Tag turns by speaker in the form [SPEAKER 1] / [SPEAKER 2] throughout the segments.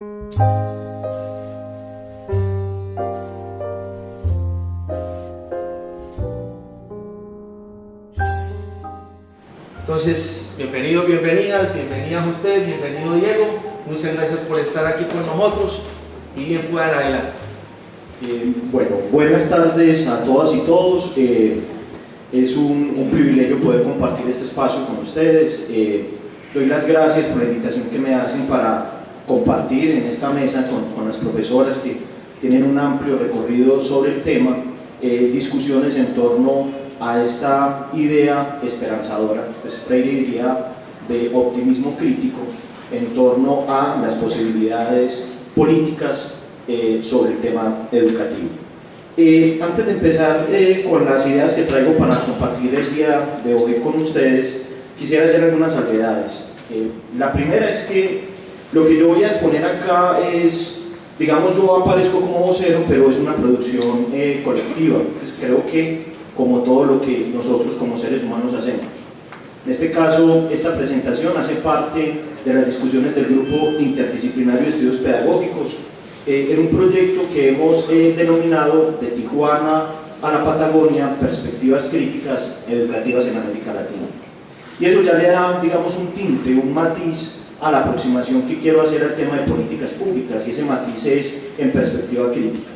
[SPEAKER 1] Entonces, bienvenido, bienvenidas, bienvenidas a usted, bienvenido Diego, muchas gracias por estar aquí con nosotros y bien puedan adelante.
[SPEAKER 2] Bueno, buenas tardes a todas y todos. Es un privilegio poder compartir este espacio con ustedes. Doy las gracias por la invitación que me hacen para compartir en esta mesa con las profesoras que tienen un amplio recorrido sobre el tema, discusiones en torno a esta idea esperanzadora, pues Freire diría de optimismo crítico en torno a las posibilidades políticas sobre el tema educativo. Antes de empezar con las ideas que traigo para compartir el día de hoy con ustedes, quisiera hacer algunas salvedades. La primera es que lo que yo voy a exponer acá es, digamos, yo aparezco como vocero, pero es una producción colectiva. Pues creo que como todo lo que nosotros como seres humanos hacemos. En este caso, esta presentación hace parte de las discusiones del Grupo Interdisciplinario de Estudios Pedagógicos, en un proyecto que hemos denominado De Tijuana a la Patagonia, Perspectivas Críticas Educativas en América Latina. Y eso ya le da, digamos, un tinte, un matiz a la aproximación que quiero hacer al tema de políticas públicas, y ese matiz es en perspectiva crítica.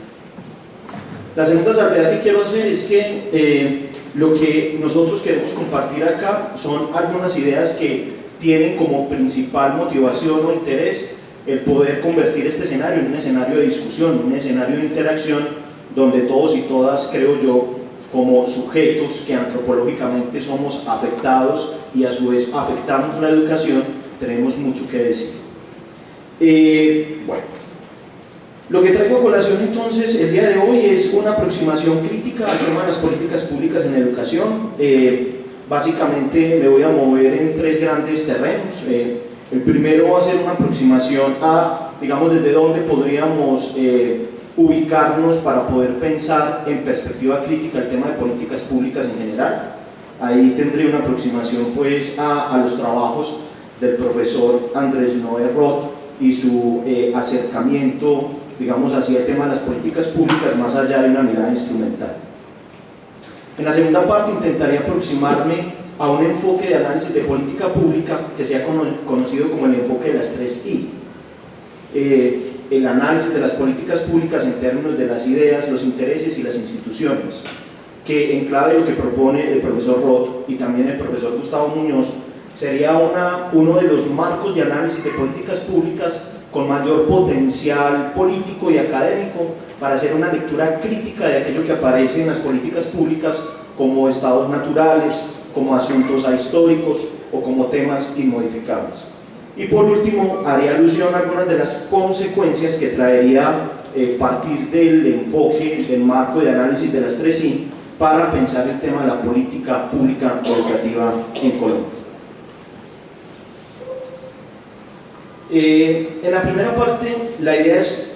[SPEAKER 2] La segunda salvedad que quiero hacer es que lo que nosotros queremos compartir acá son algunas ideas que tienen como principal motivación o interés el poder convertir este escenario en un escenario de discusión, un escenario de interacción donde todos y todas, creo yo, como sujetos que antropológicamente somos afectados y a su vez afectamos la educación, tenemos mucho que decir. Bueno, lo que traigo a colación entonces el día de hoy es una aproximación crítica al tema de las políticas públicas en educación. Básicamente me voy a mover en tres grandes terrenos. El primero va a ser una aproximación a, digamos, desde dónde podríamos ubicarnos para poder pensar en perspectiva crítica el tema de políticas públicas en general. Ahí tendré una aproximación pues a los trabajos del profesor Andrés Noé Roth y su acercamiento, digamos, hacia el tema de las políticas públicas más allá de una mirada instrumental. En la segunda parte intentaré aproximarme a un enfoque de análisis de política pública que se ha conocido como el enfoque de las 3I. El análisis de las políticas públicas en términos de las ideas, los intereses y las instituciones, que en clave de lo que propone el profesor Roth y también el profesor Gustavo Muñoz, sería uno de los marcos de análisis de políticas públicas con mayor potencial político y académico para hacer una lectura crítica de aquello que aparece en las políticas públicas como estados naturales, como asuntos ahistóricos o como temas inmodificables. Y por último, haré alusión a algunas de las consecuencias que traería partir del enfoque, del marco de análisis de las 3I para pensar el tema de la política pública educativa en Colombia. En la primera parte, la idea es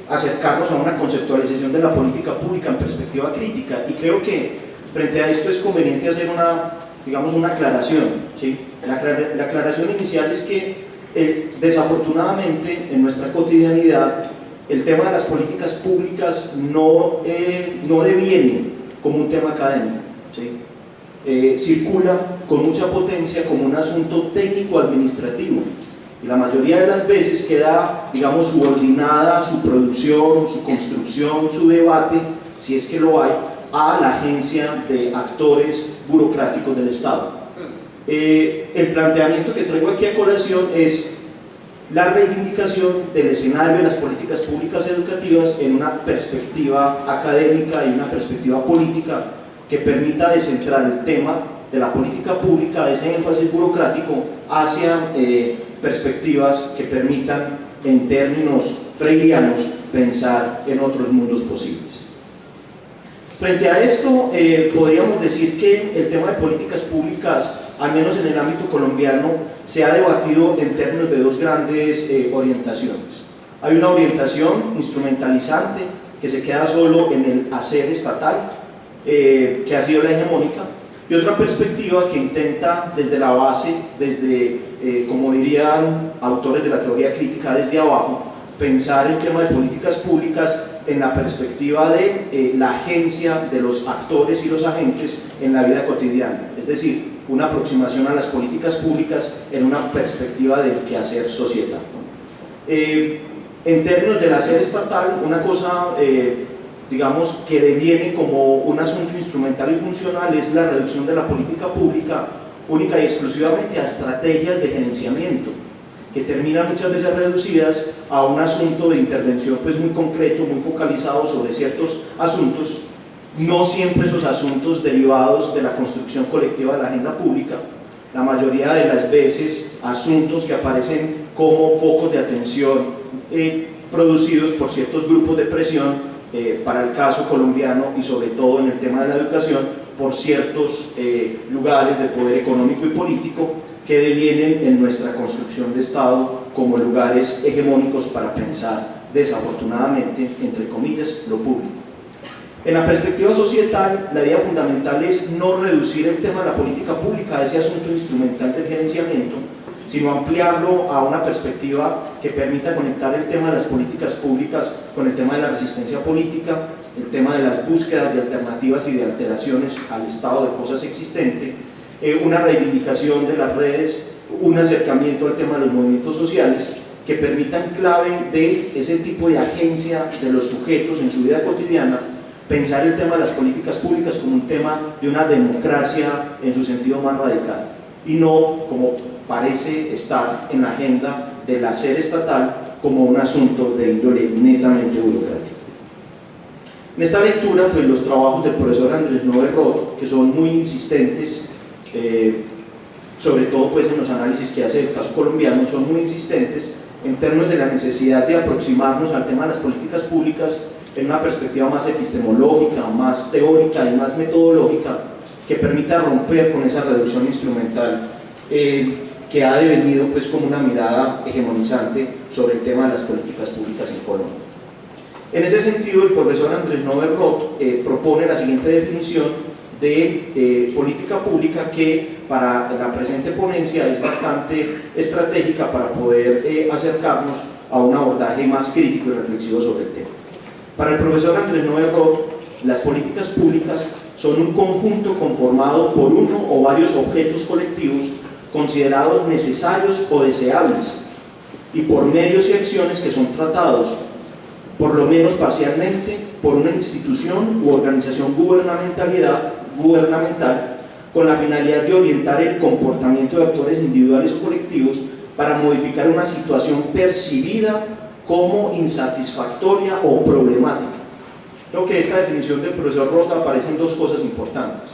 [SPEAKER 2] acercarnos a una conceptualización de la política pública en perspectiva crítica, y creo que frente a esto es conveniente hacer una aclaración, ¿sí? La aclaración inicial es que desafortunadamente en nuestra cotidianidad el tema de las políticas públicas no deviene como un tema académico, ¿sí? Circula con mucha potencia como un asunto técnico-administrativo, y la mayoría de las veces queda, digamos, subordinada su producción, su construcción, su debate, si es que lo hay, a la agencia de actores burocráticos del Estado. El planteamiento que traigo aquí a colación es la reivindicación del escenario de las políticas públicas educativas en una perspectiva académica y una perspectiva política que permita descentrar el tema de la política pública, de ese énfasis burocrático, hacia perspectivas que permitan, en términos freirianos, pensar en otros mundos posibles. Frente a esto, podríamos decir que el tema de políticas públicas, al menos en el ámbito colombiano, se ha debatido en términos de dos grandes orientaciones. Hay una orientación instrumentalizante que se queda solo en el hacer estatal, que ha sido la hegemónica, y otra perspectiva que intenta desde la base, desde, como dirían autores de la teoría crítica, desde abajo, pensar el tema de políticas públicas en la perspectiva de la agencia de los actores y los agentes en la vida cotidiana, es decir, una aproximación a las políticas públicas en una perspectiva del quehacer societal. En términos del hacer estatal, una cosa digamos que deviene como un asunto instrumental y funcional es la reducción de la política pública única y exclusivamente a estrategias de gerenciamiento, que terminan muchas veces reducidas a un asunto de intervención pues muy concreto, muy focalizado sobre ciertos asuntos, no siempre esos asuntos derivados de la construcción colectiva de la agenda pública, la mayoría de las veces asuntos que aparecen como focos de atención producidos por ciertos grupos de presión, para el caso colombiano y sobre todo en el tema de la educación, por ciertos lugares de poder económico y político que devienen en nuestra construcción de Estado como lugares hegemónicos para pensar, desafortunadamente, entre comillas, lo público. En la perspectiva societal, la idea fundamental es no reducir el tema de la política pública a ese asunto instrumental del gerenciamiento, sino ampliarlo a una perspectiva que permita conectar el tema de las políticas públicas con el tema de la resistencia política, el tema de las búsquedas de alternativas y de alteraciones al estado de cosas existente, una reivindicación de las redes, un acercamiento al tema de los movimientos sociales que permitan clave de ese tipo de agencia de los sujetos en su vida cotidiana, pensar el tema de las políticas públicas como un tema de una democracia en su sentido más radical y no como parece estar en la agenda del hacer estatal como un asunto de índole netamente burocrático. En esta lectura, pues, los trabajos del profesor Andrés Noé Roth, que son muy insistentes, sobre todo pues, en los análisis que hace del caso colombiano, son muy insistentes en términos de la necesidad de aproximarnos al tema de las políticas públicas en una perspectiva más epistemológica, más teórica y más metodológica, que permita romper con esa reducción instrumental que ha devenido pues, como una mirada hegemonizante sobre el tema de las políticas públicas en Colombia. En ese sentido, el profesor Andrés Noé Roth propone la siguiente definición de política pública que para la presente ponencia es bastante estratégica para poder acercarnos a un abordaje más crítico y reflexivo sobre el tema. Para el profesor Andrés Noé Roth, las políticas públicas son un conjunto conformado por uno o varios objetos colectivos considerados necesarios o deseables y por medios y acciones que son tratados, por lo menos parcialmente, por una institución u organización gubernamental con la finalidad de orientar el comportamiento de actores individuales o colectivos para modificar una situación percibida como insatisfactoria o problemática. Creo que esta definición del profesor Roth aparecen dos cosas importantes.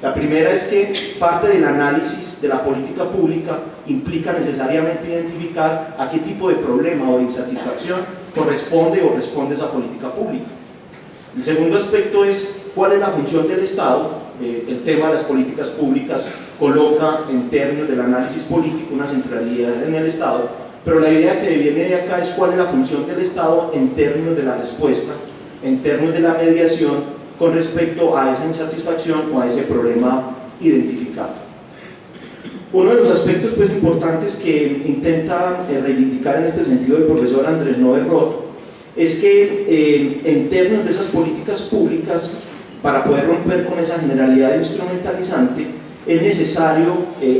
[SPEAKER 2] La primera es que parte del análisis de la política pública implica necesariamente identificar a qué tipo de problema o de insatisfacción corresponde o responde esa política pública. El segundo aspecto es cuál es la función del Estado. El tema de las políticas públicas coloca en términos del análisis político una centralidad en el Estado, pero la idea que viene de acá es cuál es la función del Estado en términos de la respuesta, en términos de la mediación con respecto a esa insatisfacción o a ese problema identificado. Uno de los aspectos pues, importantes que intenta reivindicar en este sentido el profesor Andrés Noé Roth es que en términos de esas políticas públicas, para poder romper con esa generalidad instrumentalizante, es necesario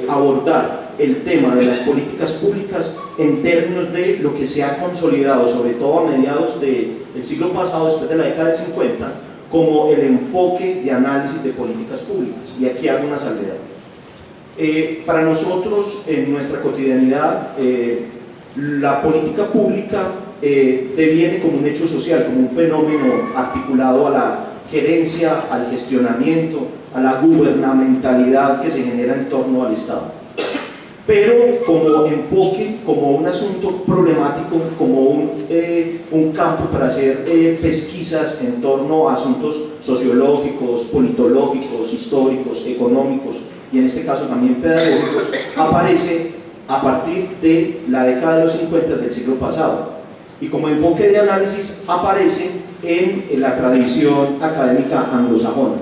[SPEAKER 2] abordar el tema de las políticas públicas en términos de lo que se ha consolidado, sobre todo a mediados del siglo pasado, después de la década del 50, como el enfoque de análisis de políticas públicas. Y aquí hago una salvedad. Para nosotros, en nuestra cotidianidad, la política pública deviene como un hecho social, como un fenómeno articulado a la gerencia, al gestionamiento, a la gubernamentalidad que se genera en torno al Estado. Pero como enfoque, como un asunto problemático, como un campo para hacer pesquisas en torno a asuntos sociológicos, politológicos, históricos, económicos y en este caso también pedagógicos, aparece a partir de la década de los 50 del siglo pasado. Y como enfoque de análisis aparece en la tradición académica anglosajona,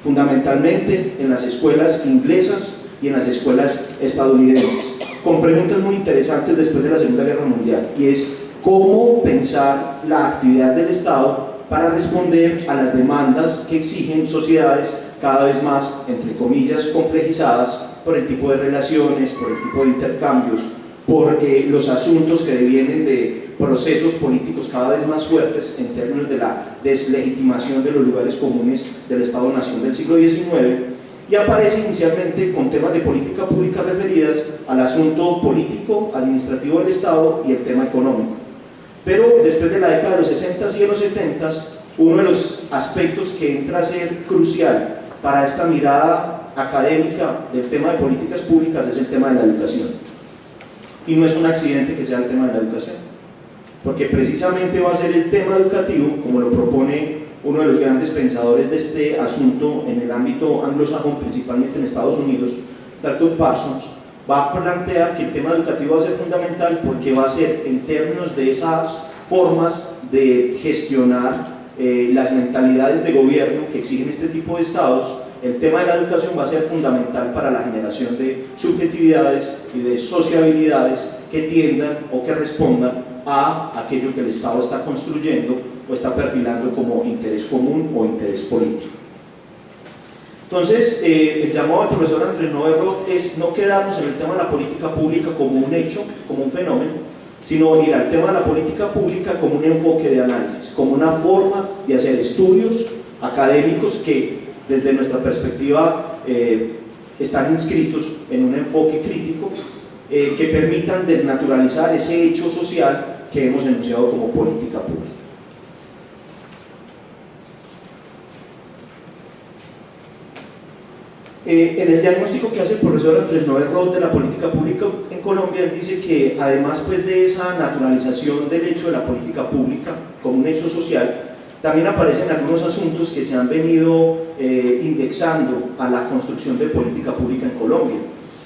[SPEAKER 2] fundamentalmente en las escuelas inglesas y en las escuelas estadounidenses, con preguntas muy interesantes después de la Segunda Guerra Mundial, y es cómo pensar la actividad del Estado para responder a las demandas que exigen sociedades cada vez más, entre comillas, complejizadas por el tipo de relaciones, por el tipo de intercambios, por los asuntos que devienen de procesos políticos cada vez más fuertes en términos de la deslegitimación de los lugares comunes del Estado-Nación del siglo XIX, y aparece inicialmente con temas de política pública referidas al asunto político, administrativo del Estado y el tema económico. Pero después de la década de los 60 y de los 70, uno de los aspectos que entra a ser crucial para esta mirada académica del tema de políticas públicas es el tema de la educación. Y no es un accidente que sea el tema de la educación, porque precisamente va a ser el tema educativo, como lo propone uno de los grandes pensadores de este asunto en el ámbito anglosajón, principalmente en Estados Unidos, Dr. Parsons, va a plantear que el tema educativo va a ser fundamental porque va a ser, en términos de esas formas de gestionar las mentalidades de gobierno que exigen este tipo de estados, el tema de la educación va a ser fundamental para la generación de subjetividades y de sociabilidades que tiendan o que respondan a aquello que el Estado está construyendo o está perfilando como interés común o interés político. Entonces, el llamado del profesor Andrés Noé Roth es no quedarnos en el tema de la política pública como un hecho, como un fenómeno, sino ir al tema de la política pública como un enfoque de análisis, como una forma de hacer estudios académicos que, desde nuestra perspectiva, están inscritos en un enfoque crítico que permitan desnaturalizar ese hecho social que hemos enunciado como política pública. En el diagnóstico que hace el profesor Andrés Noé Roth de la política pública en Colombia, él dice que además pues, de esa naturalización del hecho de la política pública como un hecho social, también aparecen algunos asuntos que se han venido indexando a la construcción de política pública en Colombia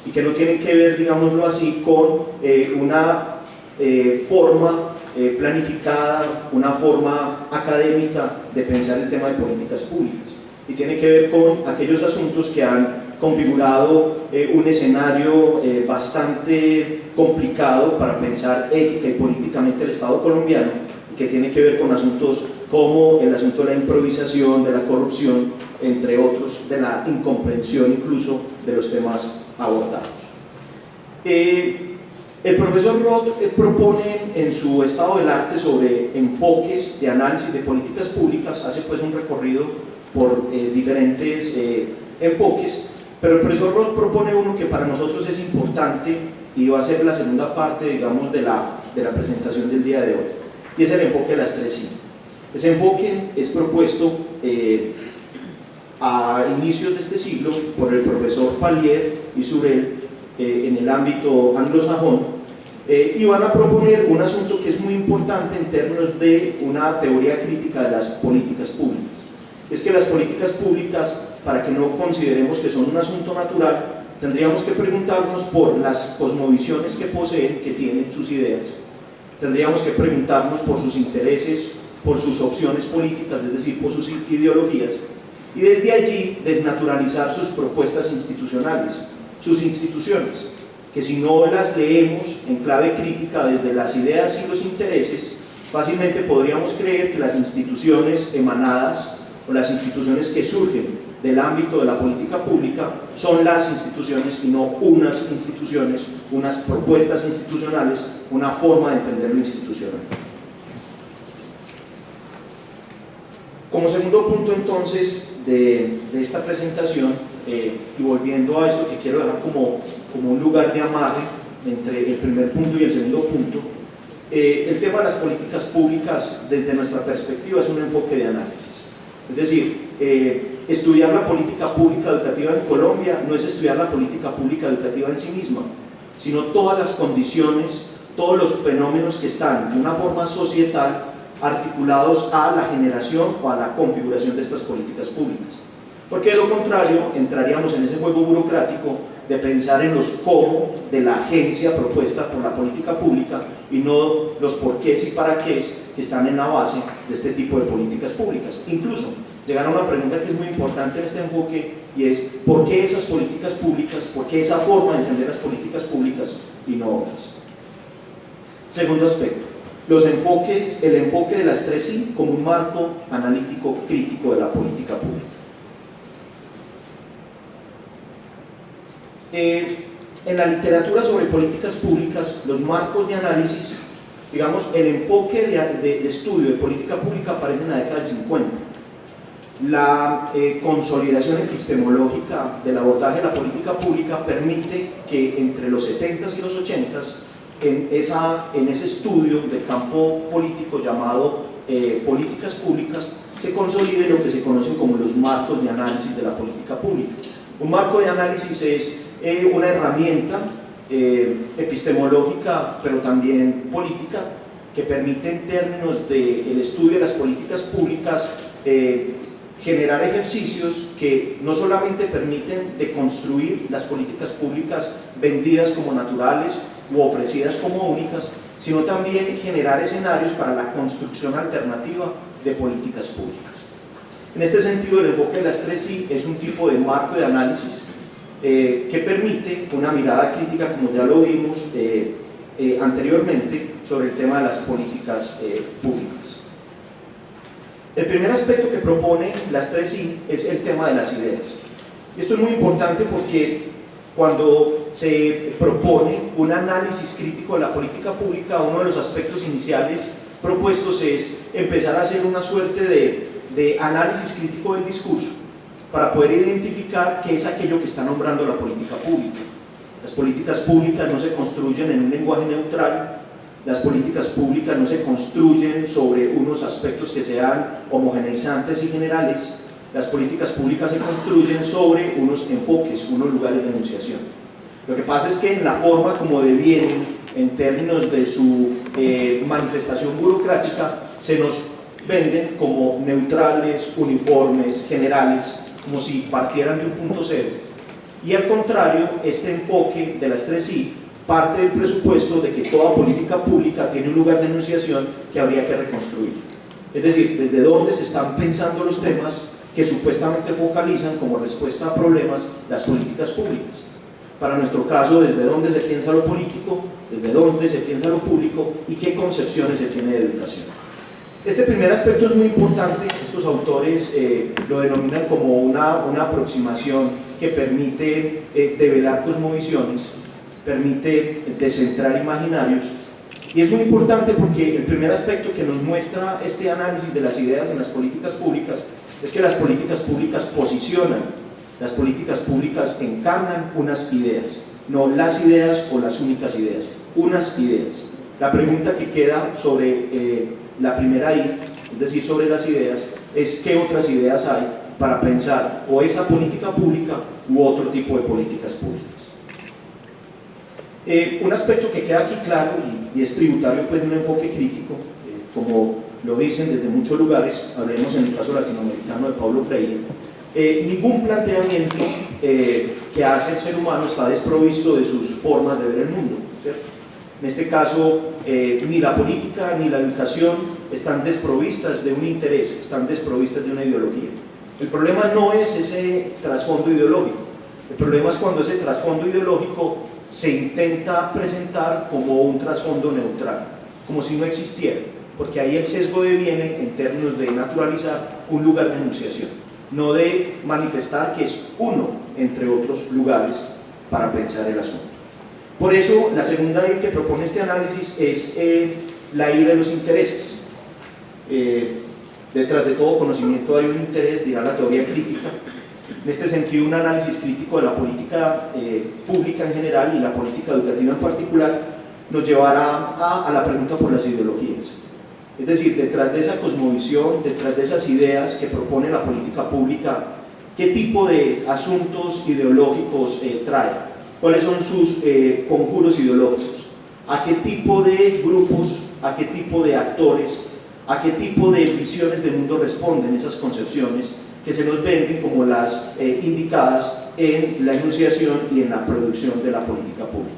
[SPEAKER 2] y que no tienen que ver, digámoslo así, con una forma planificada, una forma académica de pensar el tema de políticas públicas, y tiene que ver con aquellos asuntos que han configurado un escenario bastante complicado para pensar ética y políticamente el Estado colombiano, y que tiene que ver con asuntos como el asunto de la improvisación, de la corrupción, entre otros, de la incomprensión incluso de los temas abordados. El profesor Roth propone en su estado del arte sobre enfoques de análisis de políticas públicas, hace pues un recorrido por diferentes enfoques, pero el profesor Roth propone uno que para nosotros es importante y va a ser la segunda parte, digamos, de la presentación del día de hoy, y es el enfoque de las 3 I. Ese enfoque es propuesto a inicios de este siglo por el profesor Pallier y Surel en el ámbito anglosajón, y van a proponer un asunto que es muy importante en términos de una teoría crítica de las políticas públicas. Es que las políticas públicas, para que no consideremos que son un asunto natural, tendríamos que preguntarnos por las cosmovisiones que poseen, que tienen sus ideas, tendríamos que preguntarnos por sus intereses, por sus opciones políticas, es decir, por sus ideologías, y desde allí desnaturalizar sus propuestas institucionales, sus instituciones, que si no las leemos en clave crítica desde las ideas y los intereses, fácilmente podríamos creer que las instituciones emanadas o las instituciones que surgen del ámbito de la política pública son las instituciones y no unas instituciones, unas propuestas institucionales, una forma de entender lo institucional. Como segundo punto entonces de esta presentación, y volviendo a esto que quiero dejar como un lugar de amarre entre el primer punto y el segundo punto, el tema de las políticas públicas desde nuestra perspectiva es un enfoque de análisis. Es decir, estudiar la política pública educativa en Colombia no es estudiar la política pública educativa en sí misma, sino todas las condiciones, todos los fenómenos que están de una forma societal articulados a la generación o a la configuración de estas políticas públicas. Porque de lo contrario, entraríamos en ese juego burocrático de pensar en los cómo de la agencia propuesta por la política pública y no los porqués y para qué que están en la base de este tipo de políticas públicas. Incluso llegar a una pregunta que es muy importante en este enfoque, y es ¿por qué esas políticas públicas? ¿Por qué esa forma de entender las políticas públicas y no otras? Segundo aspecto, el enfoque de las 3I como un marco analítico crítico de la política pública. En la literatura sobre políticas públicas, los marcos de análisis, digamos, el enfoque de estudio de política pública aparece en la década del 50. La consolidación epistemológica del abordaje de la política pública permite que entre los 70s y los 80s, en ese estudio del campo político llamado políticas públicas, se consolide lo que se conocen como los marcos de análisis de la política pública. Un marco de análisis es una herramienta epistemológica, pero también política, que permite en términos del estudio de las políticas públicas generar ejercicios que no solamente permiten deconstruir las políticas públicas vendidas como naturales u ofrecidas como únicas, sino también generar escenarios para la construcción alternativa de políticas públicas. En este sentido, el enfoque de las 3I es un tipo de marco de análisis que permite una mirada crítica, como ya lo vimos anteriormente, sobre el tema de las políticas públicas. El primer aspecto que propone las 3I es el tema de las ideas. Esto es muy importante porque cuando se propone un análisis crítico de la política pública, uno de los aspectos iniciales propuestos es empezar a hacer una suerte de análisis crítico del discurso para poder identificar qué es aquello que está nombrando la política pública. Las políticas públicas no se construyen en un lenguaje neutral, las políticas públicas no se construyen sobre unos aspectos que sean homogeneizantes y generales, las políticas públicas se construyen sobre unos enfoques, unos lugares de enunciación. Lo que pasa es que en la forma como devienen, en términos de su manifestación burocrática, se nos venden como neutrales, uniformes, generales, como si partieran de un punto cero. Y al contrario, este enfoque de las 3I parte del presupuesto de que toda política pública tiene un lugar de enunciación que habría que reconstruir. Es decir, desde dónde se están pensando los temas que supuestamente focalizan como respuesta a problemas las políticas públicas. Para nuestro caso, desde dónde se piensa lo político, desde dónde se piensa lo público y qué concepciones se tiene de educación. Este primer aspecto es muy importante. Estos autores lo denominan como una aproximación que permite develar cosmovisiones, permite descentrar imaginarios, y es muy importante porque el primer aspecto que nos muestra este análisis de las ideas en las políticas públicas es que las políticas públicas posicionan, las políticas públicas encarnan unas ideas, no las ideas o las únicas ideas, unas ideas. La pregunta que queda sobre la primera I, es decir, sobre las ideas, es qué otras ideas hay para pensar o esa política pública u otro tipo de políticas públicas. Un aspecto que queda aquí claro y es tributario pues, de un enfoque crítico, como lo dicen desde muchos lugares, hablemos en el caso latinoamericano de Paulo Freire, ningún planteamiento que hace el ser humano está desprovisto de sus formas de ver el mundo, ¿cierto? En este caso, ni la política ni la educación están desprovistas de un interés, están desprovistas de una ideología. El problema no es ese trasfondo ideológico, el problema es cuando ese trasfondo ideológico se intenta presentar como un trasfondo neutral, como si no existiera, porque ahí el sesgo deviene en términos de naturalizar un lugar de enunciación, no de manifestar que es uno entre otros lugares para pensar el asunto. Por eso, la segunda I que propone este análisis es la I de los intereses. Detrás de todo conocimiento hay un interés, dirá la teoría crítica. En este sentido, un análisis crítico de la política pública en general y la política educativa en particular nos llevará a la pregunta por las ideologías. Es decir, detrás de esa cosmovisión, detrás de esas ideas que propone la política pública, ¿qué tipo de asuntos ideológicos trae? ¿Cuáles son sus conjuros ideológicos? ¿A qué tipo de grupos, a qué tipo de actores, a qué tipo de visiones del mundo responden esas concepciones que se nos venden como las indicadas en la enunciación y en la producción de la política pública?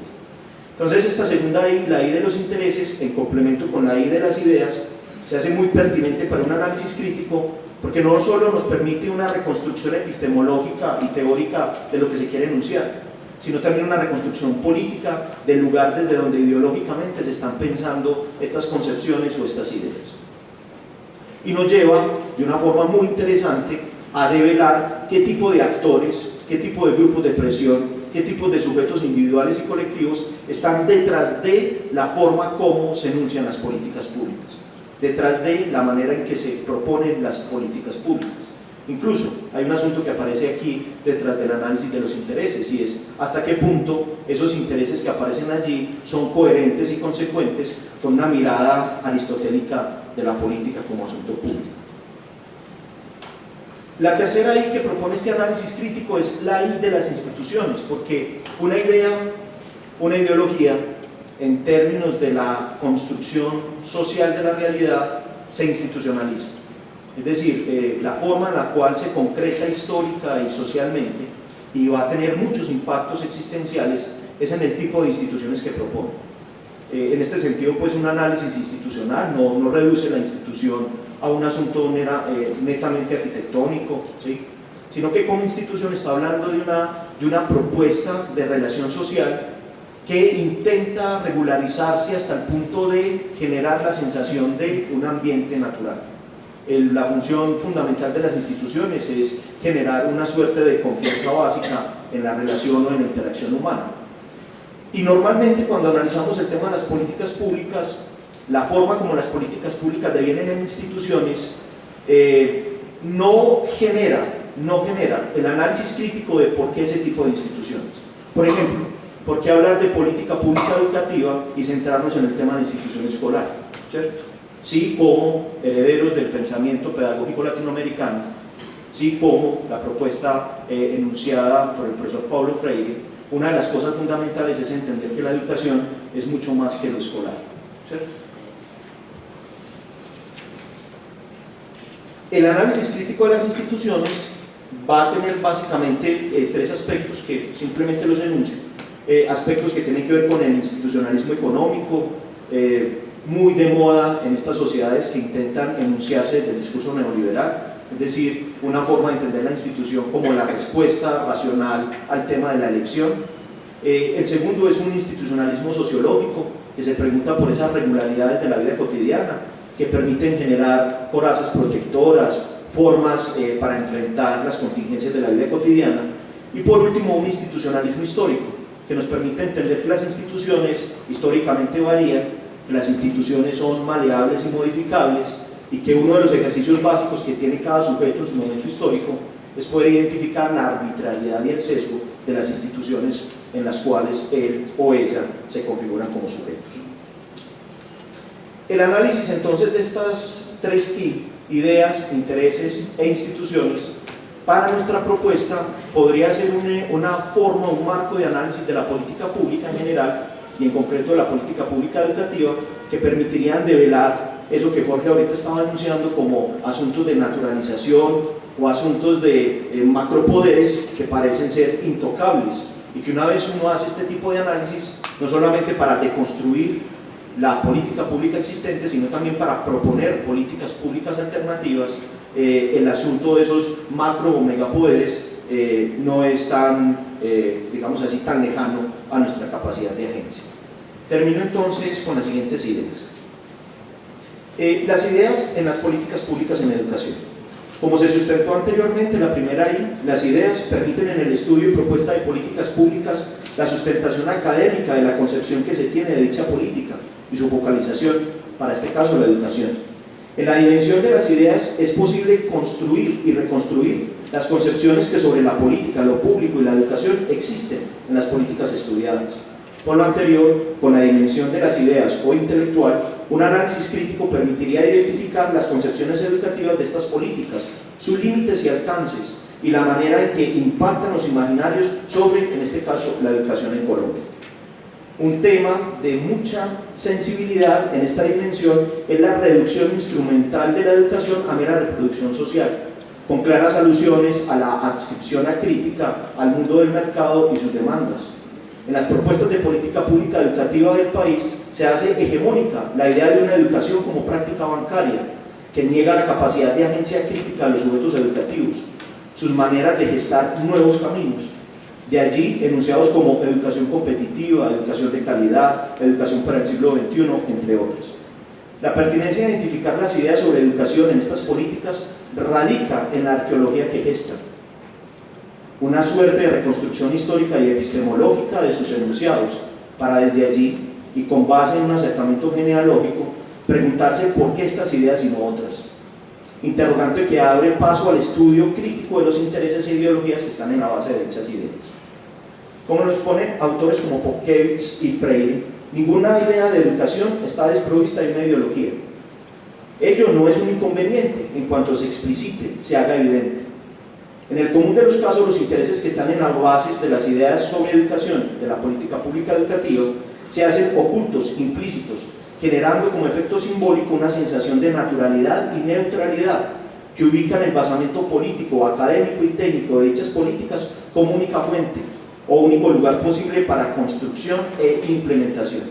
[SPEAKER 2] Entonces, esta segunda I, la I de los intereses, en complemento con la I de las ideas, se hace muy pertinente para un análisis crítico, porque no solo nos permite una reconstrucción epistemológica y teórica de lo que se quiere enunciar, sino también una reconstrucción política del lugar desde donde ideológicamente se están pensando estas concepciones o estas ideas. Y nos lleva de una forma muy interesante a develar qué tipo de actores, qué tipo de grupos de presión, qué tipos de sujetos individuales y colectivos están detrás de la forma como se enuncian las políticas públicas, detrás de la manera en que se proponen las políticas públicas. Incluso hay un asunto que aparece aquí detrás del análisis de los intereses, y es hasta qué punto esos intereses que aparecen allí son coherentes y consecuentes con una mirada aristotélica de la política como asunto público. La tercera I que propone este análisis crítico es la I de las instituciones, porque una idea, una ideología, en términos de la construcción social de la realidad, se institucionaliza. Es decir, la forma en la cual se concreta histórica y socialmente, y va a tener muchos impactos existenciales, es en el tipo de instituciones que propone. En este sentido, pues un análisis institucional no reduce la institución a un asunto netamente arquitectónico, ¿sí? Sino que como institución está hablando de una propuesta de relación social que intenta regularizarse hasta el punto de generar la sensación de un ambiente natural. La función fundamental de las instituciones es generar una suerte de confianza básica en la relación o en la interacción humana. Y normalmente cuando analizamos el tema de las políticas públicas, la forma como las políticas públicas devienen en instituciones no genera el análisis crítico de por qué ese tipo de instituciones. Por ejemplo, ¿por qué hablar de política pública educativa y centrarnos en el tema de la institución escolar? ¿Cierto? Sí, como herederos del pensamiento pedagógico latinoamericano, sí, como la propuesta enunciada por el profesor Paulo Freire, una de las cosas fundamentales es entender que la educación es mucho más que lo escolar, ¿cierto? El análisis crítico de las instituciones va a tener básicamente tres aspectos que simplemente los enuncio. Aspectos que tienen que ver con el institucionalismo económico, muy de moda en estas sociedades que intentan enunciarse del discurso neoliberal, es decir, una forma de entender la institución como la respuesta racional al tema de la elección. El segundo es un institucionalismo sociológico que se pregunta por esas regularidades de la vida cotidiana que permiten generar corazas protectoras, formas para enfrentar las contingencias de la vida cotidiana. Y por último, un institucionalismo histórico que nos permite entender que las instituciones históricamente varían, que las instituciones son maleables y modificables, y que uno de los ejercicios básicos que tiene cada sujeto en su momento histórico es poder identificar la arbitrariedad y el sesgo de las instituciones en las cuales él o ella se configuran como sujetos. El análisis entonces de estas tres ideas, intereses e instituciones para nuestra propuesta podría ser una forma, un marco de análisis de la política pública en general y en concreto de la política pública educativa, que permitirían develar eso que Jorge ahorita estaba anunciando como asuntos de naturalización o asuntos de macropoderes que parecen ser intocables, y que una vez uno hace este tipo de análisis, no solamente para deconstruir la política pública existente, sino también para proponer políticas públicas alternativas, el asunto de esos macro o megapoderes no es tan, digamos así, tan lejano a nuestra capacidad de agencia. Termino entonces con las siguientes ideas. Las ideas en las políticas públicas en educación. Como se sustentó anteriormente, la primera I, las ideas permiten en el estudio y propuesta de políticas públicas la sustentación académica de la concepción que se tiene de dicha política y su focalización, para este caso la educación. En la dimensión de las ideas es posible construir y reconstruir las concepciones que sobre la política, lo público y la educación existen en las políticas estudiadas. Por lo anterior, con la dimensión de las ideas o intelectual, un análisis crítico permitiría identificar las concepciones educativas de estas políticas, sus límites y alcances, y la manera en que impactan los imaginarios sobre, en este caso, la educación en Colombia. Un tema de mucha sensibilidad en esta dimensión es la reducción instrumental de la educación a mera reproducción social, con claras alusiones a la adscripción acrítica al mundo del mercado y sus demandas. En las propuestas de política pública educativa del país se hace hegemónica la idea de una educación como práctica bancaria, que niega la capacidad de agencia crítica de los sujetos educativos, sus maneras de gestar nuevos caminos. De allí enunciados como educación competitiva, educación de calidad, educación para el siglo XXI, entre otras. La pertinencia de identificar las ideas sobre educación en estas políticas radica en la arqueología que gestan, una suerte de reconstrucción histórica y epistemológica de sus enunciados, para desde allí, y con base en un acercamiento genealógico, preguntarse por qué estas ideas y no otras. Interrogante que abre paso al estudio crítico de los intereses e ideologías que están en la base de dichas ideas. Como lo exponen autores como Popkewitz y Freire, ninguna idea de educación está desprovista de una ideología. Ello no es un inconveniente en cuanto se explicite, se haga evidente. En el común de los casos, los intereses que están en las bases de las ideas sobre educación, de la política pública educativa, se hacen ocultos, implícitos, generando como efecto simbólico una sensación de naturalidad y neutralidad que ubican el basamento político, académico y técnico de dichas políticas como única fuente o único lugar posible para construcción e implementación.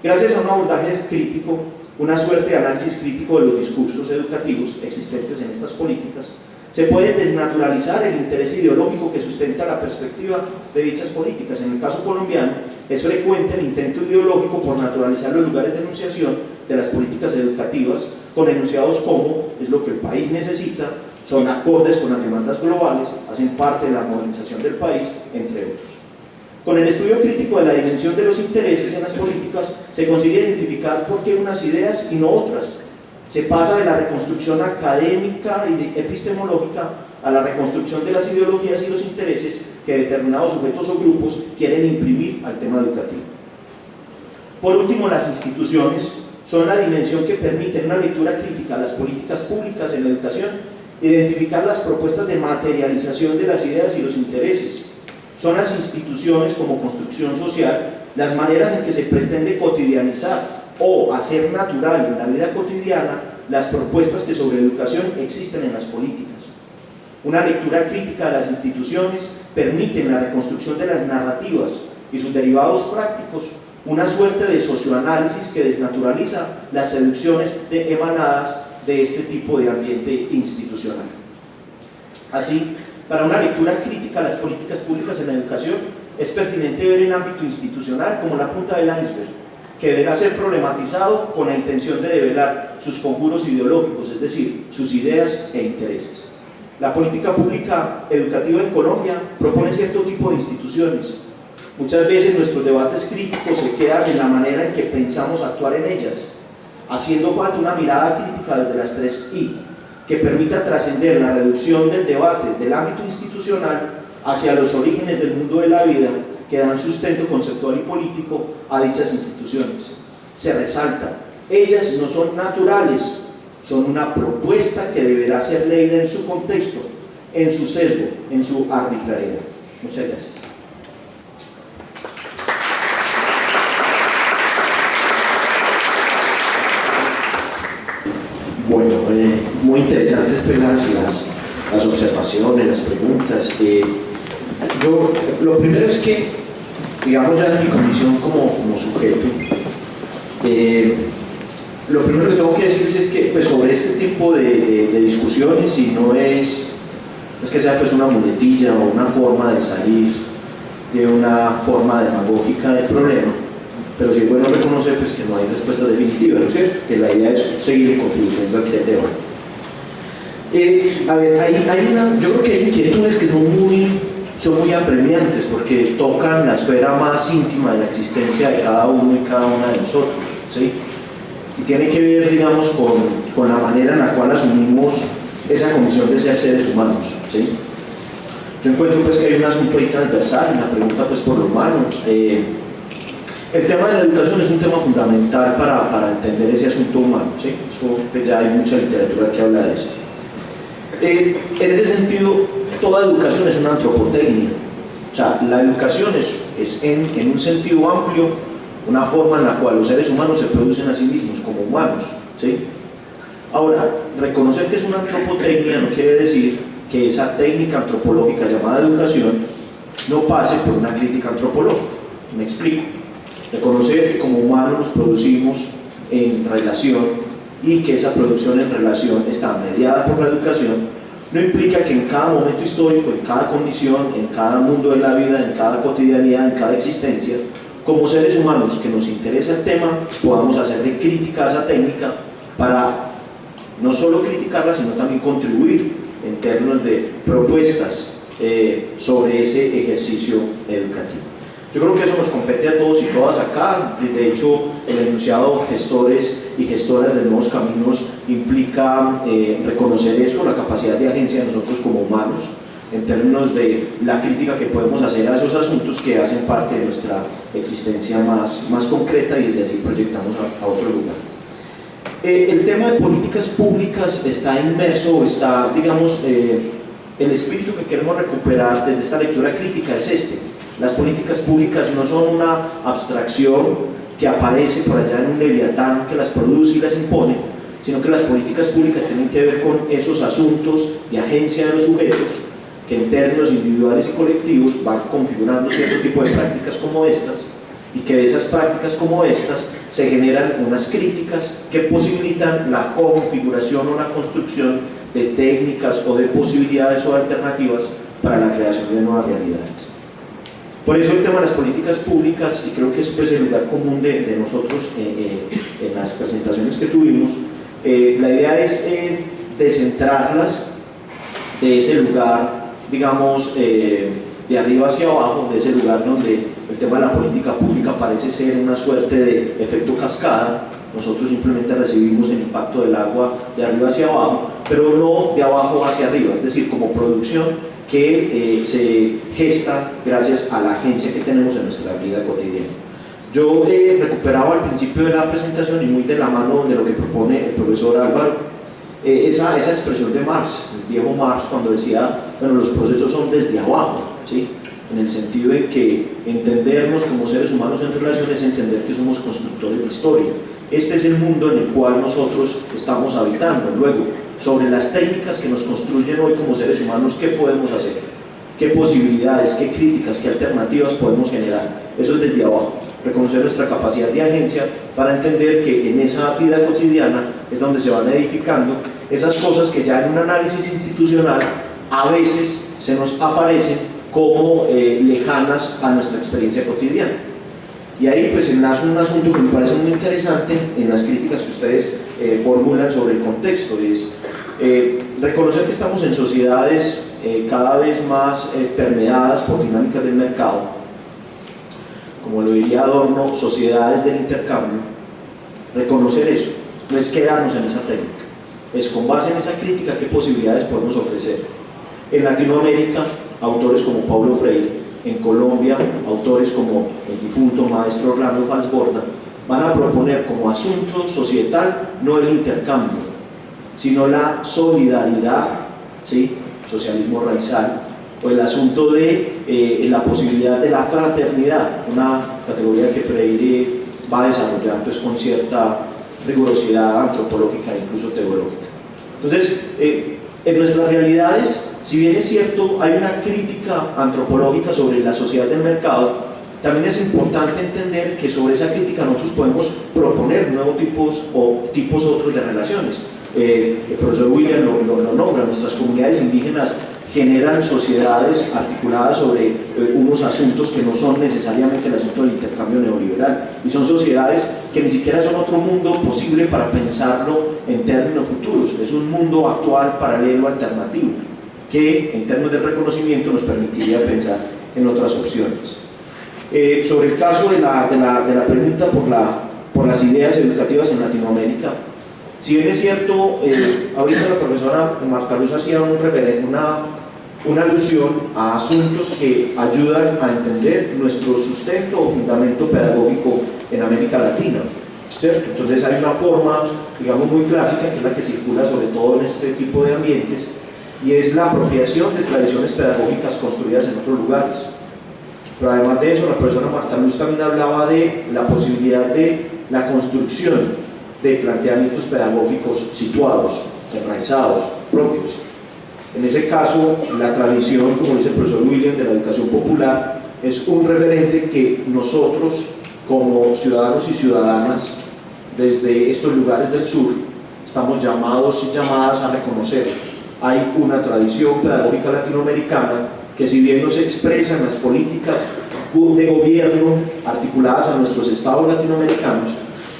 [SPEAKER 2] Gracias a un abordaje crítico, una suerte de análisis crítico de los discursos educativos existentes en estas políticas, se puede desnaturalizar el interés ideológico que sustenta la perspectiva de dichas políticas. En el caso colombiano, es frecuente el intento ideológico por naturalizar los lugares de enunciación de las políticas educativas con enunciados como es lo que el país necesita, son acordes con las demandas globales, hacen parte de la modernización del país, entre otros. Con el estudio crítico de la dimensión de los intereses en las políticas, se consigue identificar por qué unas ideas y no otras. Se pasa de la reconstrucción académica y epistemológica a la reconstrucción de las ideologías y los intereses que determinados sujetos o grupos quieren imprimir al tema educativo. Por último, las instituciones son la dimensión que permite una lectura crítica a las políticas públicas en la educación, identificar las propuestas de materialización de las ideas y los intereses. Son las instituciones como construcción social, las maneras en que se pretende cotidianizar o hacer natural en la vida cotidiana las propuestas que sobre educación existen en las políticas. Una lectura crítica de las instituciones permite la reconstrucción de las narrativas y sus derivados prácticos, una suerte de socioanálisis que desnaturaliza las seducciones emanadas de este tipo de ambiente institucional. Así, para una lectura crítica a las políticas públicas en la educación, es pertinente ver el ámbito institucional como la punta del iceberg, que deberá ser problematizado con la intención de develar sus conjuros ideológicos, es decir, sus ideas e intereses. La política pública educativa en Colombia propone cierto tipo de instituciones. Muchas veces nuestros debates críticos se quedan en la manera en que pensamos actuar en ellas, haciendo falta una mirada crítica desde las 3I, que permita trascender la reducción del debate del ámbito institucional hacia los orígenes del mundo de la vida que dan sustento conceptual y político a dichas instituciones. Se resalta, ellas no son naturales, son una propuesta que deberá ser leída en su contexto, en su sesgo, en su arbitrariedad. Muchas gracias. Bueno, muy interesantes pues, las observaciones, las preguntas. Yo, lo primero es que, digamos ya en mi condición como sujeto, lo primero que tengo que decirles es que pues, sobre este tipo de discusiones, y no es que sea pues, una muletilla o una forma de salir de una forma demagógica del problema, pero sí es bueno reconocer pues, que no hay respuesta definitiva, ¿no es cierto? Que la idea es seguir contribuyendo aquí al debate. A ver, yo creo que hay inquietudes que son muy apremiantes porque tocan la esfera más íntima de la existencia de cada uno y cada una de nosotros, ¿sí? Y tiene que ver, digamos, con la manera en la cual asumimos esa condición de ser seres humanos, ¿sí? Yo encuentro pues, que hay un asunto ahí transversal, una pregunta pues, por lo humano. El tema de la educación es un tema fundamental para entender ese asunto humano, ¿sí? Eso, pues, ya hay mucha literatura que habla de esto. En ese sentido, toda educación es una antropotecnia. O sea, la educación es en un sentido amplio una forma en la cual los seres humanos se producen a sí mismos como humanos, ¿sí? Ahora, reconocer que es una antropotecnia no quiere decir que esa técnica antropológica llamada educación no pase por una crítica antropológica. Me explico. Reconocer que como humanos nos producimos en relación y que esa producción en relación está mediada por la educación no implica que en cada momento histórico, en cada condición, en cada mundo de la vida, en cada cotidianidad, en cada existencia, como seres humanos que nos interesa el tema, podamos hacerle crítica a esa técnica para no solo criticarla, sino también contribuir en términos de propuestas sobre ese ejercicio educativo. Yo creo que eso nos compete a todos y todas acá. De hecho, el enunciado Gestores y Gestoras de Nuevos Caminos implica reconocer eso, la capacidad de agencia de nosotros como humanos, en términos de la crítica que podemos hacer a esos asuntos que hacen parte de nuestra existencia más concreta, y desde allí proyectamos a otro lugar. El tema de políticas públicas está inmerso, o está, digamos, el espíritu que queremos recuperar desde esta lectura crítica es este. Las políticas públicas no son una abstracción que aparece por allá en un leviatán que las produce y las impone, sino que las políticas públicas tienen que ver con esos asuntos de agencia de los sujetos que en términos individuales y colectivos van configurando cierto tipo de prácticas como estas, y que de esas prácticas como estas se generan unas críticas que posibilitan la configuración o la construcción de técnicas o de posibilidades o alternativas para la creación de nuevas realidades. Por eso el tema de las políticas públicas, y creo que es pues el lugar común de nosotros en las presentaciones que tuvimos, la idea es descentrarlas de ese lugar, digamos, de arriba hacia abajo, de ese lugar donde el tema de la política pública parece ser una suerte de efecto cascada. Nosotros simplemente recibimos el impacto del agua de arriba hacia abajo, pero no de abajo hacia arriba, es decir, como producción que se gesta gracias a la agencia que tenemos en nuestra vida cotidiana. Yo recuperaba al principio de la presentación, y muy de la mano de lo que propone el profesor Álvaro, esa expresión de Marx, el viejo Marx, cuando decía, bueno, los procesos son desde abajo, ¿sí? En el sentido de que entendernos como seres humanos en relación es entender que somos constructores de historia. Este es el mundo en el cual nosotros estamos habitando. Luego, sobre las técnicas que nos construyen hoy como seres humanos, ¿qué podemos hacer? ¿Qué posibilidades, qué críticas, qué alternativas podemos generar? Eso es desde abajo. Reconocer nuestra capacidad de agencia para entender que en esa vida cotidiana es donde se van edificando esas cosas que ya en un análisis institucional a veces se nos aparecen como lejanas a nuestra experiencia cotidiana. Y ahí pues enlazo un asunto que me parece muy interesante en las críticas que ustedes formulan sobre el contexto, es reconocer que estamos en sociedades cada vez más permeadas por dinámicas del mercado, como lo diría Adorno, sociedades del intercambio. Reconocer eso, no es quedarnos en esa técnica, es con base en esa crítica qué posibilidades podemos ofrecer. En Latinoamérica, autores como Paulo Freire; en Colombia, autores como el difunto maestro Orlando Falsborda, van a proponer como asunto societal no el intercambio, sino la solidaridad, ¿sí? Socialismo raizal, o el asunto de la posibilidad de la fraternidad, una categoría que Freire va a desarrollar pues, con cierta rigurosidad antropológica e incluso teológica. Entonces, en nuestras realidades, si bien es cierto, hay una crítica antropológica sobre la sociedad del mercado, también es importante entender que sobre esa crítica nosotros podemos proponer nuevos tipos o tipos otros de relaciones. El profesor William lo nombra, nuestras comunidades indígenas generan sociedades articuladas sobre unos asuntos que no son necesariamente el asunto del intercambio neoliberal, y son sociedades que ni siquiera son otro mundo posible para pensarlo en términos futuros, es un mundo actual, paralelo, alternativo, que en términos del reconocimiento nos permitiría pensar en otras opciones. Sobre el caso de la pregunta por las ideas educativas en Latinoamérica, si bien es cierto, ahorita la profesora Marta Luz hacía una alusión a asuntos que ayudan a entender nuestro sustento o fundamento pedagógico en América Latina, ¿cierto? Entonces hay una forma, digamos, muy clásica, que es la que circula sobre todo en este tipo de ambientes, y es la apropiación de tradiciones pedagógicas construidas en otros lugares. Pero además de eso, la profesora Marta Luz también hablaba de la posibilidad de la construcción de planteamientos pedagógicos situados, enraizados, propios. En ese caso, la tradición, como dice el profesor William, de la educación popular, es un referente que nosotros, como ciudadanos y ciudadanas, desde estos lugares del sur, estamos llamados y llamadas a reconocer hay una tradición pedagógica latinoamericana que, si bien no se expresa en las políticas de gobierno articuladas a nuestros estados latinoamericanos,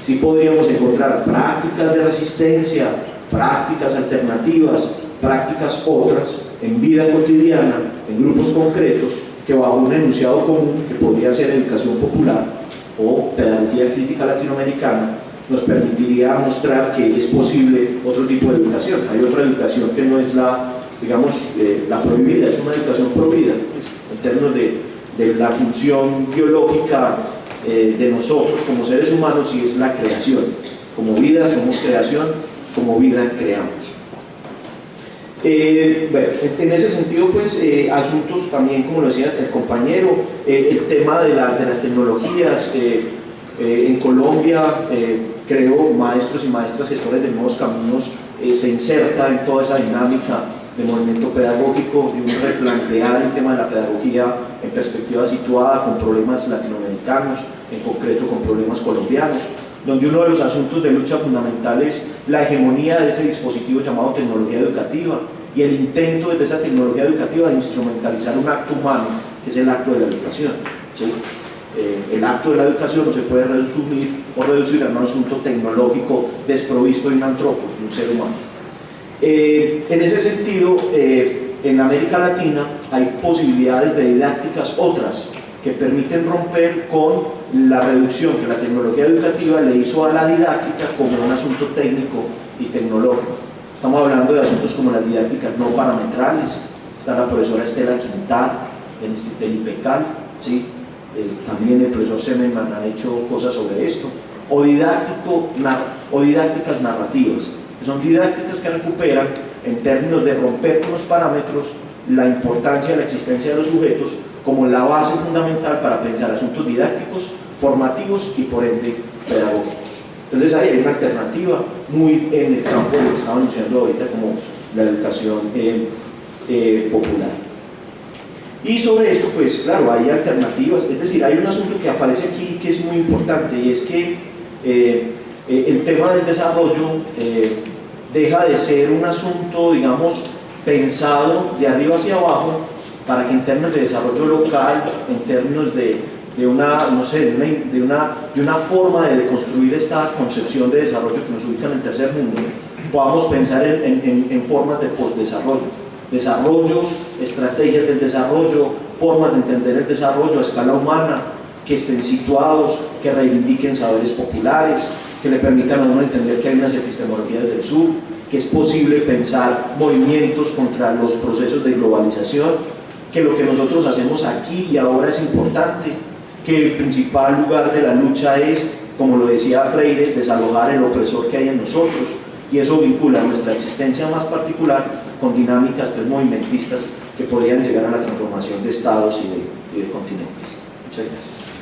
[SPEAKER 2] sí podríamos encontrar prácticas de resistencia, prácticas alternativas, prácticas otras en vida cotidiana, en grupos concretos, que bajo un enunciado común, que podría ser educación popular o pedagogía crítica latinoamericana, nos permitiría mostrar que es posible otro tipo de educación. Hay otra educación que no es la, digamos, la prohibida, es una educación prohibida, pues, en términos de la función biológica de nosotros como seres humanos, y es la creación. Como vida somos creación, como vida creamos. Bueno, en ese sentido, pues, asuntos también, como lo decía el compañero, el tema de las tecnologías. En Colombia, creo, maestros y maestras gestores de nuevos caminos se inserta en toda esa dinámica de movimiento pedagógico, de un replantear el tema de la pedagogía en perspectiva situada con problemas latinoamericanos, en concreto con problemas colombianos, donde uno de los asuntos de lucha fundamental es la hegemonía de ese dispositivo llamado tecnología educativa y el intento desde esa tecnología educativa de instrumentalizar un acto humano, que es el acto de la educación, ¿sí? El acto de la educación no se puede resumir o reducir a un asunto tecnológico desprovisto de un antropos, de un ser humano. En ese sentido, en América Latina hay posibilidades de didácticas otras que permiten romper con la reducción que la tecnología educativa le hizo a la didáctica como un asunto técnico y tecnológico. Estamos hablando de asuntos como las didácticas no parametrales. Está la profesora Estela Quintana del IPECAL, ¿sí? También el profesor Semelman ha hecho cosas sobre esto, o didácticas narrativas, que son didácticas que recuperan, en términos de romper con los parámetros, la importancia de la existencia de los sujetos como la base fundamental para pensar asuntos didácticos, formativos y por ende pedagógicos. Entonces ahí hay una alternativa muy en el campo de lo que estaba anunciando ahorita como la educación popular. Y sobre esto, pues claro, hay alternativas, es decir, hay un asunto que aparece aquí que es muy importante, y es que el tema del desarrollo deja de ser un asunto, digamos, pensado de arriba hacia abajo, para que en términos de desarrollo local, en términos de una, no sé, de una forma de construir esta concepción de desarrollo que nos ubica en el tercer mundo, podamos pensar en formas de postdesarrollo. Desarrollos, estrategias del desarrollo, formas de entender el desarrollo a escala humana, que estén situados, que reivindiquen saberes populares, que le permitan a uno entender que hay unas epistemologías del sur, que es posible pensar movimientos contra los procesos de globalización, que lo que nosotros hacemos aquí y ahora es importante, que el principal lugar de la lucha es, como lo decía Freire, desalojar el opresor que hay en nosotros, y eso vincula nuestra existencia más particular con dinámicas movimentistas que podrían llegar a la transformación de estados y de continentes. Muchas gracias.